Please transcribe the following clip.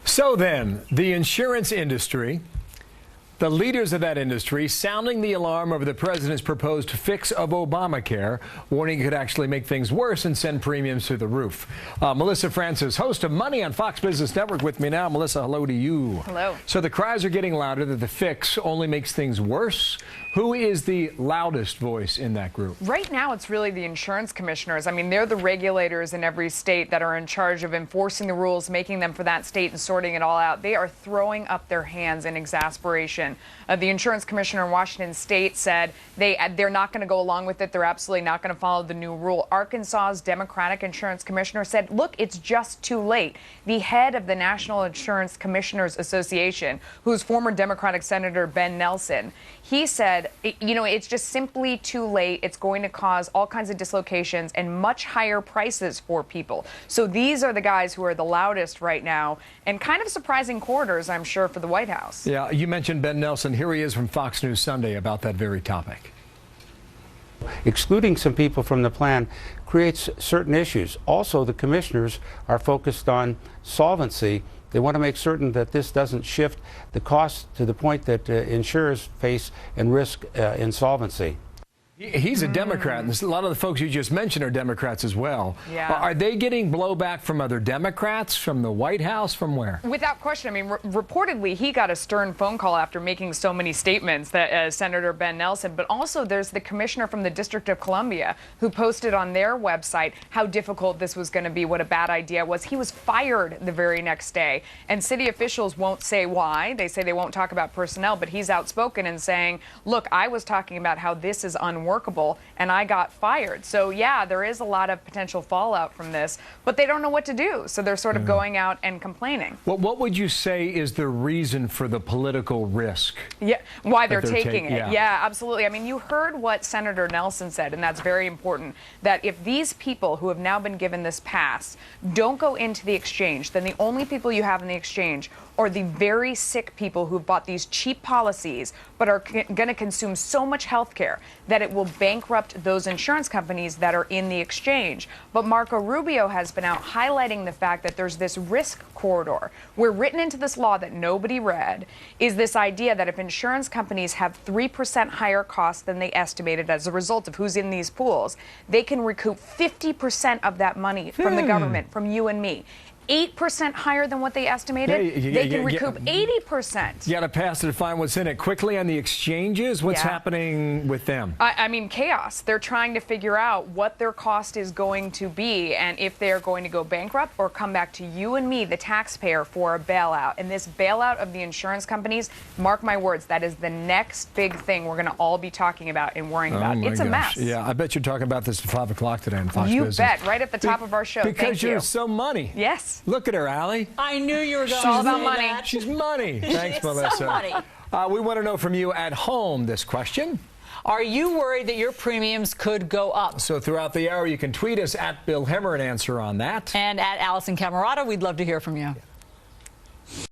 So then, the insurance industry, the leaders of that industry sounding the alarm over the president's proposed fix of Obamacare, warning it could actually make things worse and send premiums through the roof. Melissa Francis, host of Money on Fox Business Network, with me now. Melissa, hello to you. Hello. So the cries are getting louder that the fix only makes things worse. Who is the loudest voice in that group? Right now, it's really the insurance commissioners. I mean, they're the regulators in every state that are in charge of enforcing the rules, making them for that state and sorting it all out. They are throwing up their hands in exasperation. The insurance commissioner in Washington State said they're not going to go along with it. They're absolutely not going to follow the new rule. Arkansas's Democratic insurance commissioner said, look, it's just too late. The head of the National Insurance Commissioners Association, who's former Democratic Senator Ben Nelson, he said, it's just simply too late. It's going to cause all kinds of dislocations and much higher prices for people. So these are the guys who are the loudest right now, and kind of surprising quarters, I'm sure, for the White House. Yeah, you mentioned Ben Nelson. Here he is from Fox News Sunday about that very topic. Excluding some people from the plan creates certain issues. Also, the commissioners are focused on solvency. They want to make certain that this doesn't shift the cost to the point that insurers face and risk insolvency. He's a Democrat, and a lot of the folks you just mentioned are Democrats as well. Yeah. Are they getting blowback from other Democrats, from the White House, from where? Without question. I mean, reportedly, he got a stern phone call after making so many statements, that Senator Ben Nelson. But also, there's the commissioner from the District of Columbia who posted on their website how difficult this was going to be, what a bad idea it was. He was fired the very next day. And city officials won't say why. They say they won't talk about personnel, but he's outspoken and saying, look, I was talking about how this is unworkable, and I got fired. So yeah, there is a lot of potential fallout from this, but they don't know what to do. So they're sort of going out and complaining. Well, what would you say is the reason for the political risk? Yeah, why they're taking it. Yeah, absolutely. I mean, you heard what Senator Nelson said, and that's very important, that if these people who have now been given this pass don't go into the exchange, then the only people you have in the exchange are the very sick people who've bought these cheap policies but are going to consume so much health care that it will bankrupt those insurance companies that are in the exchange. But Marco Rubio has been out highlighting the fact that there's this risk corridor where, written into this law that nobody read, is this idea that if insurance companies have 3% higher costs than they estimated as a result of who's in these pools, they can recoup 50% of that money from the government, from you and me. 8% higher than what they estimated, they can recoup 80%. You got to pass it to find what's in it. Quickly on the exchanges, what's happening with them? I mean, chaos. They're trying to figure out what their cost is going to be and if they're going to go bankrupt or come back to you and me, the taxpayer, for a bailout. And this bailout of the insurance companies, mark my words, that is the next big thing we're going to all be talking about and worrying about. It's a mess. Yeah, I bet you're talking about this at 5 o'clock today on Fox Business. You bet, right at the top of our show. Because you're so money. Yes. Look at her, Allie. I knew you were going to It's all about say money. that. She's money. Thanks, Melissa. So money. We want to know from you at home this question. Are you worried that your premiums could go up? So throughout the hour, you can tweet us at Bill Hemmer and answer on that. And at Allison Camerata, we'd love to hear from you.